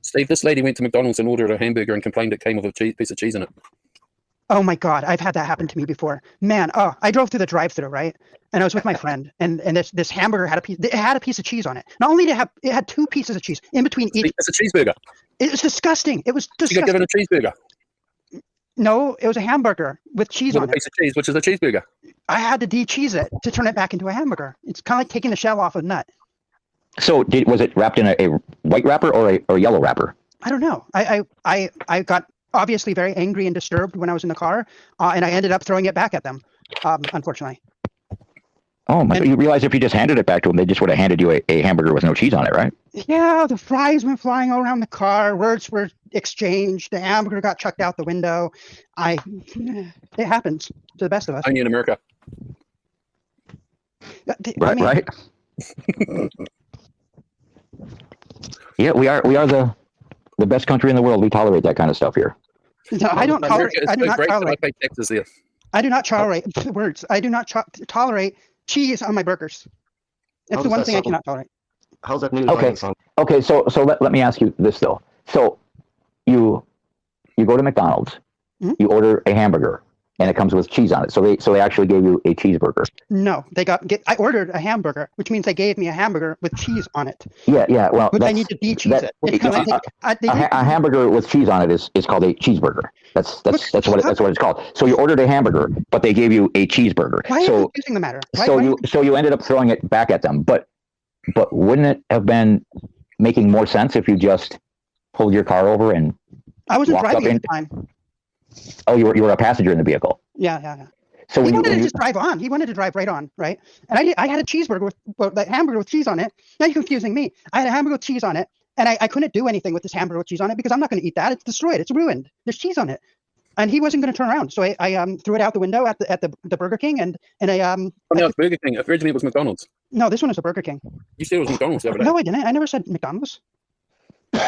Steve, this lady went to McDonald's and ordered a hamburger and complained it came with a piece of cheese in it. Oh my God, I've had that happen to me before. Man, I drove through the drive-thru, right? And I was with my friend, and this hamburger had a piece of cheese on it. Not only did it had 2 pieces of cheese in between each. It's a cheeseburger. It was disgusting. It was disgusting. You got given a cheeseburger. No, it was a hamburger with cheese on a piece of cheese, which is a cheeseburger. I had to de-cheese it to turn it back into a hamburger. It's kind of like taking the shell off a nut. So was it wrapped in a white wrapper or a yellow wrapper? I don't know. I got obviously very angry and disturbed when I was in the car, and I ended up throwing it back at them, unfortunately. Oh, my God. You realize if you just handed it back to them, they just would have handed you a hamburger with no cheese on it, right? Yeah, the fries went flying all around the car. Words were exchanged. The hamburger got chucked out the window. It happens to the best of us. Only in America. Right. Yeah, we are the best country in the world. We tolerate that kind of stuff here. No, I don't tolerate. I do not tolerate. I pay taxes there. I do not tolerate words. I do not tolerate cheese on my burgers. It's the one thing I cannot tolerate. How's that new? Okay. So let me ask you this though. So you go to McDonald's, you order a hamburger, and it comes with cheese on it. So they actually gave you a cheeseburger. No, I ordered a hamburger, which means they gave me a hamburger with cheese on it. Yeah. Well, but I need to de-cheese it. A hamburger with cheese on it is called a cheeseburger. That's what it's called. So you ordered a hamburger, but they gave you a cheeseburger. Why are you confusing the matter? So you ended up throwing it back at them. But wouldn't it have been making more sense if you just pulled your car over and I wasn't driving at the time. Oh, you were a passenger in the vehicle. Yeah. So he wanted to just drive on. He wanted to drive right on, right? And I had a cheeseburger with that hamburger with cheese on it. Now you're confusing me. I had a hamburger with cheese on it, and I couldn't do anything with this hamburger with cheese on it because I'm not going to eat that. It's destroyed. It's ruined. There's cheese on it, and he wasn't going to turn around. So I threw it out the window at the Burger King, and I Oh, no, it's Burger King. Originally it was McDonald's. No, this one is a Burger King. You said it was McDonald's the other day. No, I didn't. I never said McDonald's.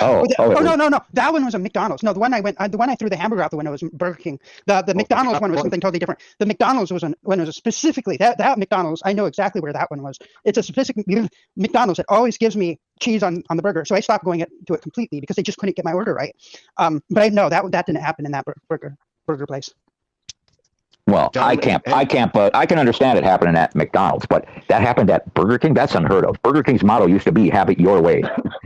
Oh, no. That one was a McDonald's. No, the one I threw the hamburger out the window was Burger King. The McDonald's one was something totally different. The McDonald's was specifically that McDonald's. I know exactly where that one was. It's a specific McDonald's that always gives me cheese on the burger. So I stopped going to it completely because they just couldn't get my order right. But I know that didn't happen in that burger place. Well, I can't, but I can understand it happening at McDonald's, but that happened at Burger King? That's unheard of. Burger King's motto used to be, have it your way.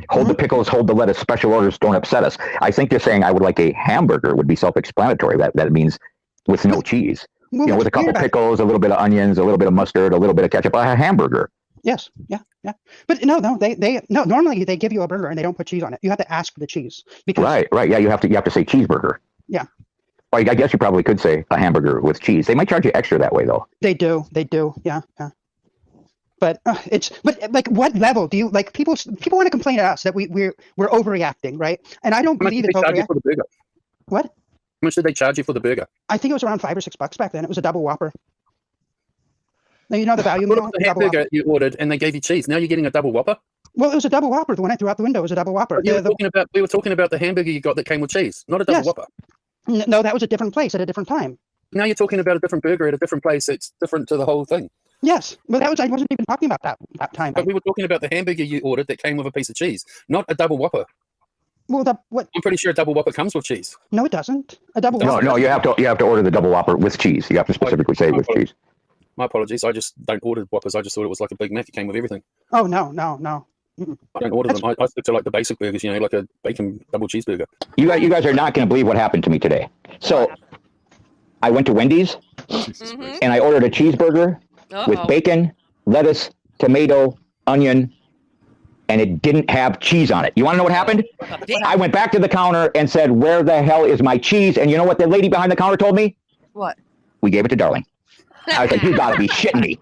Hold the pickles, hold the lettuce, special orders don't upset us. I think they're saying I would like a hamburger would be self-explanatory. That it means with no cheese. Well, with a couple pickles, a little bit of onions, a little bit of mustard, a little bit of ketchup, a hamburger. Yes, yeah. But no, normally they give you a burger and they don't put cheese on it. You have to ask for the cheese. Because, right. Yeah, you have to say cheeseburger. Yeah. Well, I guess you probably could say a hamburger with cheese. They might charge you extra that way, though. They do. Yeah. But like, what level do you like? People want to complain to us that we're overreacting, right? And I don't believe it's overreacting. For the burger? What? How much did they charge you for the burger? I think it was around $5 or $6 back then. It was a double Whopper. Now you know the value meal. The hamburger you ordered, and they gave you cheese. Now you're getting a double Whopper. Well, it was a double Whopper. The one I threw out the window was a double Whopper. We were talking about the hamburger you got that came with cheese, not a double Whopper. No, that was a different place at a different time. Now you're talking about a different burger at a different place. It's different to the whole thing. Yes, but I wasn't even talking about that time. But we were talking about the hamburger you ordered that came with a piece of cheese, not a double Whopper. Well, what? I'm pretty sure a double Whopper comes with cheese. No, it doesn't. A double Whopper. No, you have to order the double Whopper with cheese. You have to specifically say with cheese. My apologies. I just don't order Whoppers. I just thought it was like a Big Mac. It came with everything. Oh no. I don't order them. I stick to like the basic burgers, like a bacon double cheeseburger. You guys are not going to believe what happened to me today. So I went to Wendy's and I ordered a cheeseburger with bacon, lettuce, tomato, onion, and it didn't have cheese on it. You want to know what happened? I went back to the counter and said, "Where the hell is my cheese?" And you know what the lady behind the counter told me? What? We gave it to Darling. I was like, "You got to be shitting me."